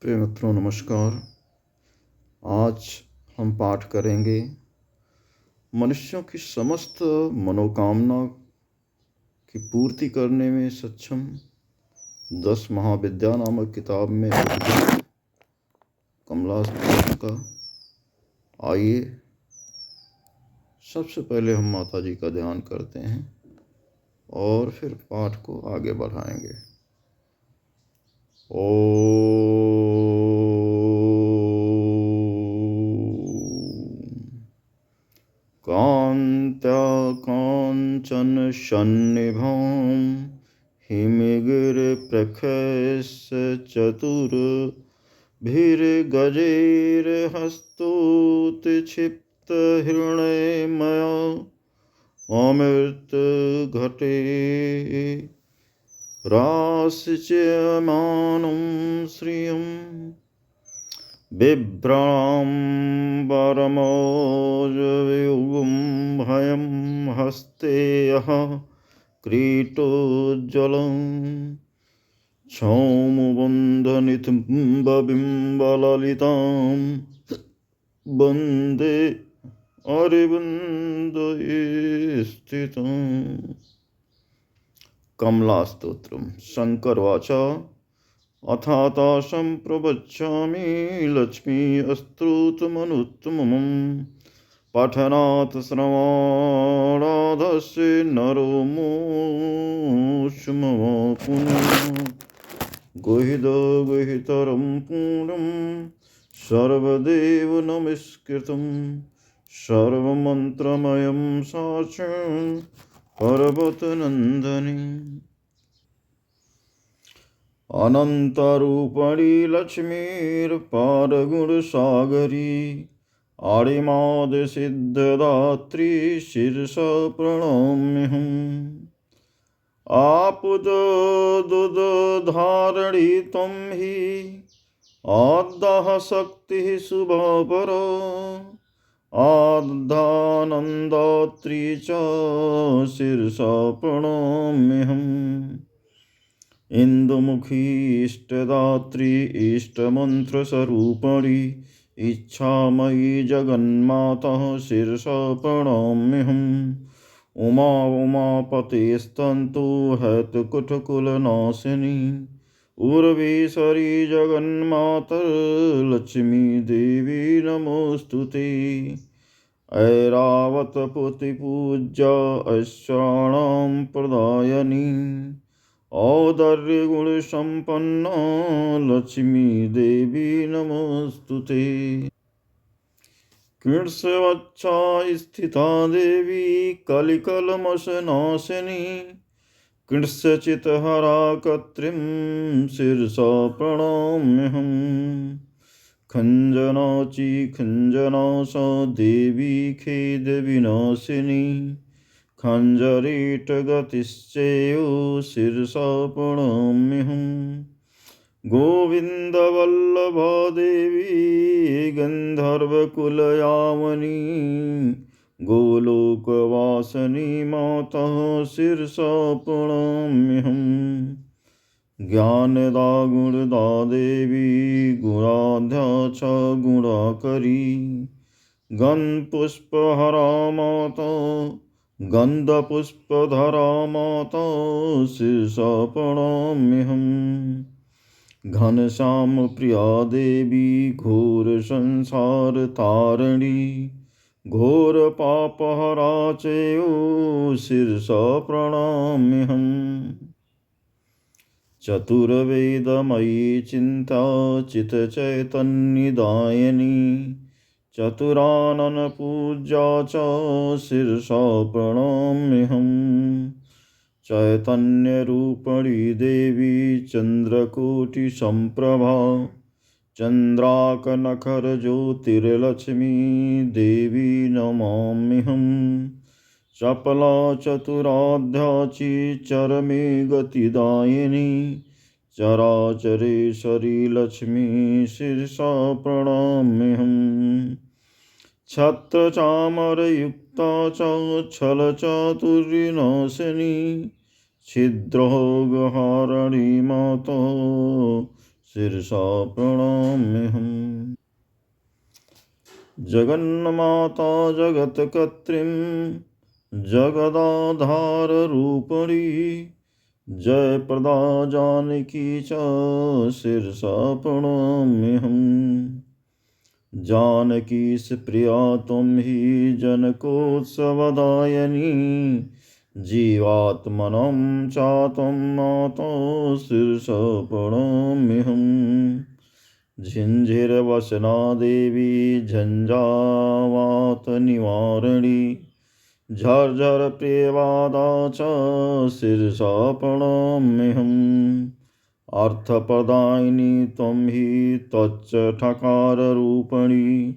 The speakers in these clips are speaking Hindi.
प्रिय मित्रों नमस्कार। आज हम पाठ करेंगे मनुष्यों की समस्त मनोकामना की पूर्ति करने में सक्षम 10 महाविद्या नामक किताब में उद्धृत कमलास्तोत्र का। आइए सबसे पहले हम माता जी का ध्यान करते हैं और फिर पाठ को आगे बढ़ाएंगे। कान्त्या काञ्चनसन्निभां हिमगिरिप्रखस्यचतुर्भिर्गजैर्हस्तोत्क्षिप्तहिरण्मया अमृतघटे राशिच्यमानं श्रियं बिभ्राम्बरमोजवियुगं भयं हस्ते यः क्रीटोज्ज्वलं क्षौमबन्धनितम्बबिम्बललितां वन्दे अरविन्दे स्थितम्। कमलास्तोत्रम्। शङ्करवाच अथाता सम्प्रवक्ष्यामि लक्ष्मी स्तोत्रमनुत्तमम् पठनात् श्रवणादस्य नरो मोक्षमव पुनः गुहितरं पूर्णं सर्वदेव नमस्कृतं सर्वमन्त्रमयं साक्षं पर्वतनन्दिनी अनन्तरूपिणी लक्ष्मीर्पारगुणसागरी आदिमादिसिद्धदात्री शिरसा प्रणम्यहम्। आपदुदधारिणी त्वं हि आद्यः शक्तिः शुभपरा आद्यानन्दात्री च शिरसा प्रणम्यहम्। इन्दुमुखी इष्टदात्री इष्टमन्त्रस्वरूपिणी इच्छामयी जगन्माता शिरसा प्रणम्यहम्। उमा उमापतिस्तन्तु हेतुकुटकुलनाशिनी उर्वीश्वरी जगन्मातर्लक्ष्मी देवी नमोऽस्तुते। ऐरावतपतिपूज्या ऐश्वर्याणां प्रदायिनी औदार्यगुणसम्पन्ना लक्ष्मी देवी नमोऽस्तुते। कृष्णवक्षा स्थिता देवी कलिकल्मषनाशिनी कृष्णचित्तहरा कत्रीं शिरसा प्रणम्यहम्। खञ्जनाची खञ्जनासा देवी खेदविनाशिनी खञ्जरीटगतिश्चेयो शिरसा प्रणम्यहम्। गोविन्दवल्लभा देवी गन्धर्वकुलयामिनी गोलोकवासिनी माता शिरसा प्रणम्यहम्। ज्ञानदा गुणदा देवी गुणाढ्या च गुणाकरी गन्धपुष्पहरा माता गन्धपुष्पधरा माता शिरसा प्रणम्यहम्। घनश्याम प्रिया देवी घोरसंसारतारिणी घोरपापहरा चेयो शिरसा प्रणम्यहम्। चतुर्वेदमयी चिन्ता चित्चैतन्यदायिनी चतुराननपूज्या च शिरसा प्रणम्यहम्। चैतन्यरूपिणी देवी चन्द्रकोटिसम्प्रभा चन्द्राकनखरज्योतिर्लक्ष्मी देवी नमाम्यहम्। चपला चतुराध्याची चरमे गतिदायिनी चराचरेश्वरी लक्ष्मी शिरसा प्रणम्यहम्। छत्रचामरयुक्ता च छलचातुर्यनाशिनी छिद्रोगहारिणी माता शिरसा प्रणम्यहम्। जगन्माता जगत्कर्त्रीं जगदाधाररूपिणी जयप्रदा जानकी च शिरसा प्रणम्यहम्। जानकी प्रिया त्वं हि जनकोत्सवदायिनी जीवात्मनं चात्वं माता शिरसा प्रणम्यहम्। झिञ्झिरवसना देवी झञ्झावातनिवारिणी झर्झरप्रियवादा च शिरसा प्रणम्यहम्। अर्थप्रदायिनी त्वं हि त्वच्च ठकाररूपिणी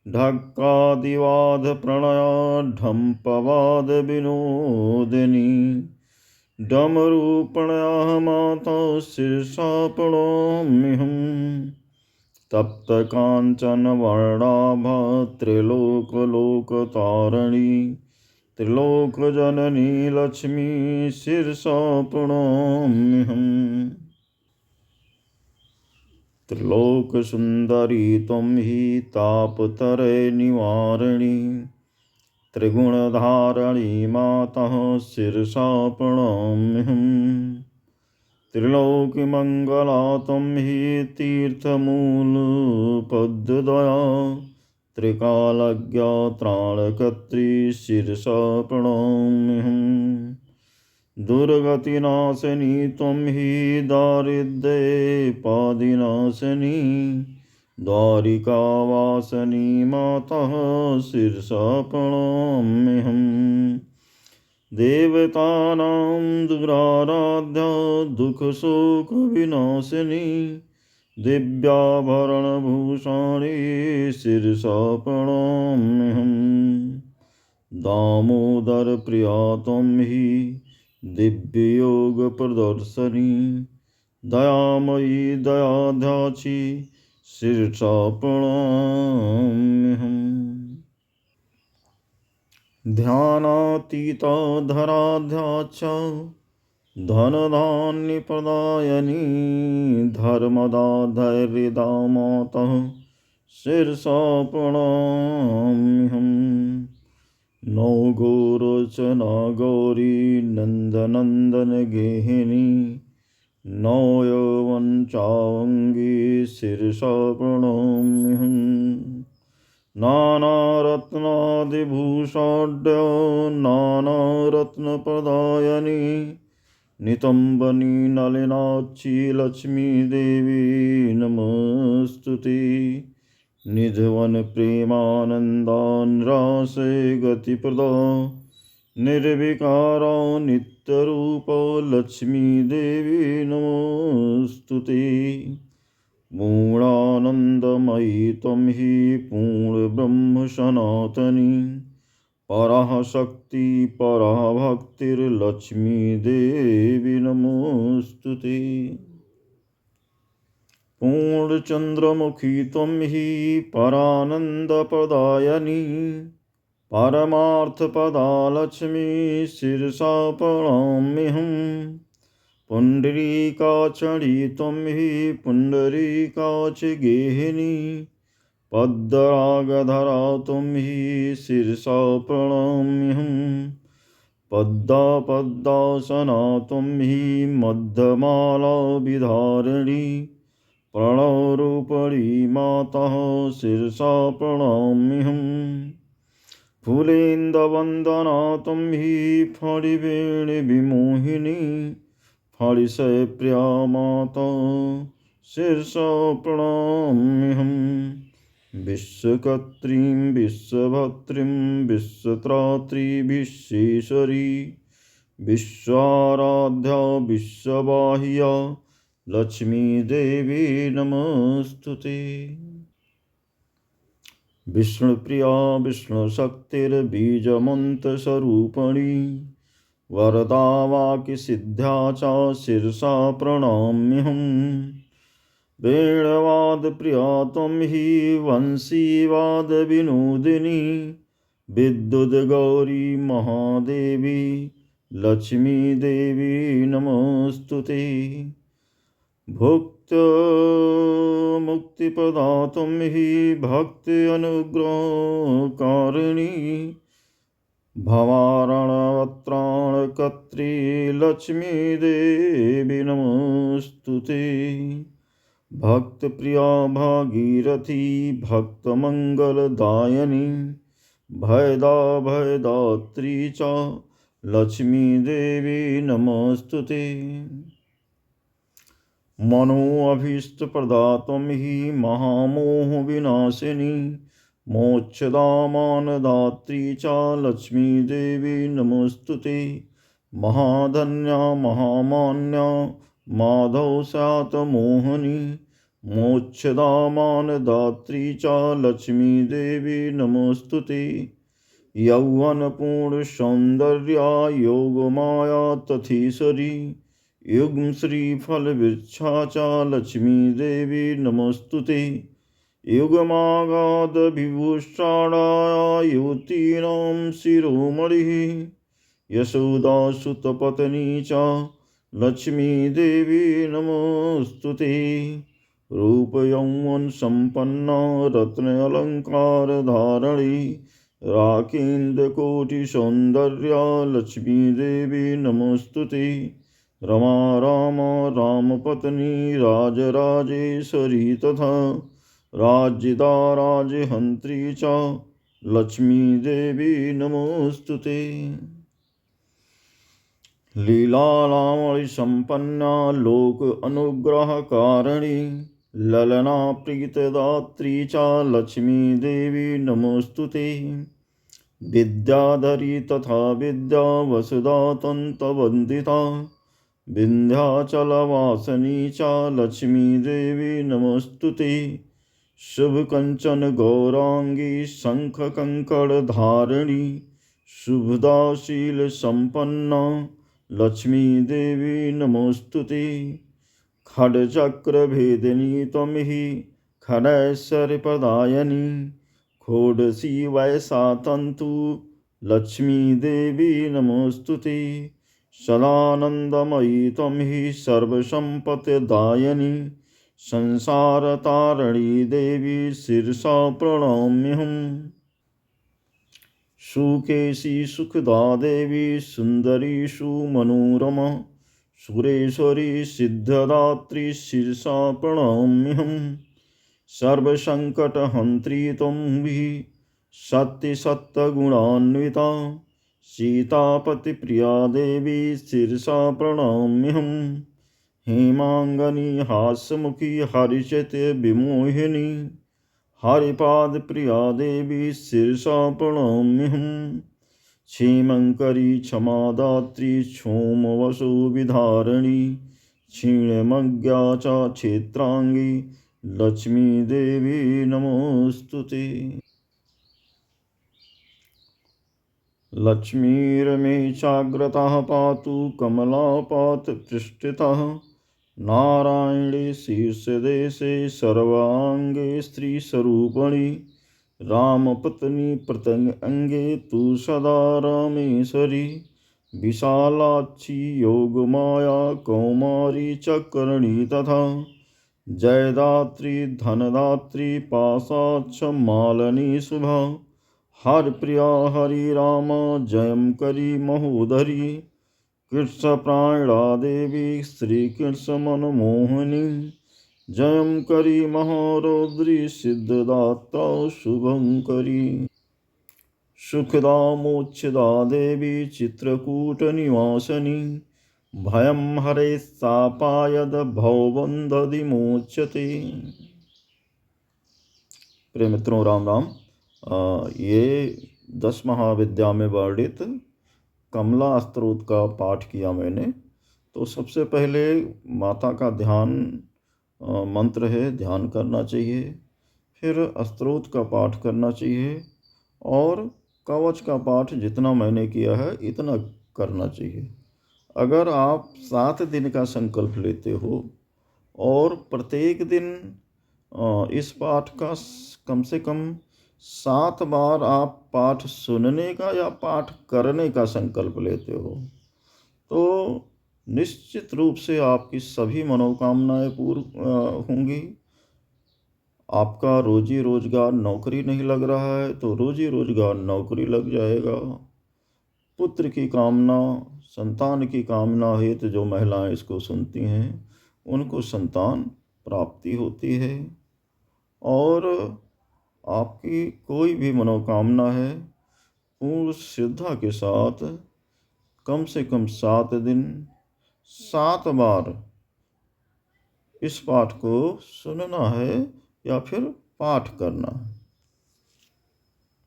ढक्कादिवादप्रणया ढम्पवादविनोदिनी डमरूपणया माता शिरसा प्रणम्यहम्। तप्तकाञ्चनवर्णाभा त्रिलोकलोकतारिणी त्रिलोकजननी लक्ष्मी शिरसा प्रणम्यहम्। त्रिलोकसुन्दरी त्वं हि तापत्रयनिवारिणी त्रिगुणधारिणी मातः शिरसा प्रणम्यहम्। त्रिलोकीमङ्गला त्वं हि तीर्थमूलपद्दया त्रिकालज्ञा त्राणकर्त्री शिरसा प्रणम्यहम्। दुर्गतिनाशिनी त्वं हि दारिद्र्यपादिनाशिनी द्वारिकावासिनी मातः शिरसा प्रणम्यहम्। देवतानां दुराराध्या दुःखशोकविनाशिनी दिव्याभरणभूषाणी शिरसा प्रणम्यहम्। दामोदरप्रिया त्वं हि दिव्ययोगप्रदर्शिनी दयामयी दयाध्याची शिरसा प्रणम्यहम्। ध्यानातीता धराध्याच धनधान्यप्रदायिनी धर्मदा धैर्यदा मातः शिरसा प्रणम्यहम्। नौ गोरोचना गौरी नन्दनन्दन गेहिनी नौ यौवनचावङ्गी शिरसा प्रणम्यहम्। नानारत्नादिभूषाढ्यो नानारत्नप्रदायिनी नितम्बनी नलिनाक्षी लक्ष्मीदेवी नमस्तुते। निधवन प्रेमानन्दान्रासे गतिप्रदा निर्विकारा नित्यरूपा लक्ष्मीदेवी नमस्तुते। पूर्णानन्दमयी त्वं हि पूर्णब्रह्मसनातनी पराशक्ति पराभक्तिर्लक्ष्मीदेवी नमोऽस्तुते। पूर्णचन्द्रमुखी त्वं हि परानन्दप्रदायिनी परमार्थपदा लक्ष्मी शिरसा प्रणम्यहम्। पुण्डरीकाक्षी त्वं हि पुण्डरीकाक्षगेहिनी पद्मरागधरा त्वं हि शिरसा प्रणम्यहम्। पद्मासना त्वं हि मध्यमालाविधारिणी प्रणवरूपिणी मातः शिरसा प्रणम्यहम्। फूलेन्दवन्दना त्वं हि फणिवेणुविमोहिनी फणिशयप्रिया माता शिरसा प्रणम्यहम्। विश्वकर्त्रीं विश्वभर्त्रीं विश्वत्रात्री विश्वेश्वरी विश्वाराध्या विश्वबाह्या लक्ष्मीदेवी नमस्तुते। विष्णुप्रिया विष्णुशक्तिर्बीजमन्त्रस्वरूपिणी वरदा वाक्सिद्ध्या च शिरसा प्रणम्यहम्। वेणुवादप्रिया त्वं हि वंशीवादविनोदिनी विद्युद्गौरी महादेवी लक्ष्मीदेवी नमोऽस्तुते। भुक्त प्रदातुं हि भक्ति अनुग्रहकारिणी भवारणवत्राणकर्त्री लक्ष्मी देवी नमोऽस्तुते। भक्तप्रिया भागीरथी भक्तमङ्गलदायिनी भयदा भयदात्री च लक्ष्मी देवी नमोऽस्तुते। मनोऽभीष्टप्रदातं हि महामोहविनाशिनी मोक्षदामानदात्री च लक्ष्मी देवी नमोऽस्तुते। महाधन्या महामान्या माधवशातमोहिनी मोक्षदामानदात्री च लक्ष्मी देवी नमोऽस्तुते। यौवनपूर्णसौन्दर्या योगमाया तथीश्वरी युग्म श्रीफलवृक्षा च लक्ष्मी देवी नमोऽस्तुते। युगमागाधविभूषाणायुतीनां शिरोमणिः यशोदासुतपत्नी च लक्ष्मी देवी नमोऽस्तुते। रूपयौवनसम्पन्ना रत्नालङ्कारधारिणी राकेन्द्रकोटिसौन्दर्या लक्ष्मी देवी नमोऽस्तुते। रमा राम रामपत्नी राजराजेश्वरी तथा राज्यदा राजहन्त्री च लक्ष्मी देवी नमोऽस्तुते। लीलालावण्यसम्पन्ना लोक अनुग्रहकारिणी ललना प्रीतदात्री च लक्ष्मी देवी नमोऽस्तुते। विद्याधरी तथा विद्या वसुधा तन्तवन्दिता विन्ध्याचलवासिनी च लक्ष्मी देवी नमोऽस्तुते। शुभकंचन गौरांगी शंखकंकणधारिणी शुभदाशीलसम्पन्ना लक्ष्मी देवी नमोऽस्तुते। खड्गचक्रभेदिनी त्वं हि खडैश्वर्यप्रदायिनी षोडशी वयसा तन्तु लक्ष्मी देवी नमोऽस्तुते। सदानन्दमयी त्वं हि सर्वसम्पत्तिदायिनी संसारतारिणी देवी शिरसा प्रणम्यहम्। सुकेशी सुखदा देवी सुन्दरी सुमनोरमा सुरेश्वरी सिद्धदात्री शिरसा प्रणम्यहम्। सर्वसङ्कटहन्त्री त्वं हि सत्यसत्यगुणान्विता सीतापतिप्रिया देवी शिरसा प्रणम्यहम्। हेमांगनी हास्यमुखी हरिचैत्यविमोहिनी हरिपादप्रिया देवी शिरसा प्रणम्यहम्। क्षेमंकरी क्षमादात्री क्षोमवशुविधारिणी क्षीणमज्ञा च क्षेत्रांगी लक्ष्मी देवी नमोऽस्तुते। लक्ष्मीर्मे चाग्रतः पातु कमलापातपृष्ठतः नारायणे शीर्षदेशे सर्वांगे स्त्रीस्वरूपिणी रामपत्नी प्रत्यंगे तु सदा रामेश्वरी विशालाक्षी योगमाया कौमारी चक्रणी तथा जयदात्री धनदात्री पाशाक्ष मालिनी शुभा हरिप्रिया हरिराम जयं करी महोदरी कृष्णप्राणा देवी श्रीकृष्णमनमोहिनी जयं करी महारौद्री सिद्धदात्रा शुभंकरी सुखदा मोक्षदा देवी चित्रकूटनिवासिनी भयं हरे सापायद भवबन्धविमोच्यते। प्रिय मित्रों, राम राम। ये 10 महाविद्या में वर्णित कमला स्तोत्र का पाठ किया मैंने। तो सबसे पहले माता का ध्यान मंत्र है, ध्यान करना चाहिए। फिर स्तोत्र का पाठ करना चाहिए और कवच का पाठ जितना मैंने किया है इतना करना चाहिए। अगर आप 7 दिन का संकल्प लेते हो और प्रत्येक दिन इस पाठ का कम से कम 7 बार आप पाठ सुनने का या पाठ करने का संकल्प लेते हो तो निश्चित रूप से आपकी सभी मनोकामनाएं पूर्ण होंगी आपका रोजी रोजगार नौकरी नहीं लग रहा है तो रोजी रोजगार नौकरी लग जाएगा। पुत्र की कामना, संतान की कामना हेतु जो महिलाएं इसको सुनती हैं उनको संतान प्राप्ति होती है। और आपकी कोई भी मनोकामना है पूर्ण श्रद्धा के साथ कम से कम 7 दिन 7 बार इस पाठ को सुनना है या फिर पाठ करना है।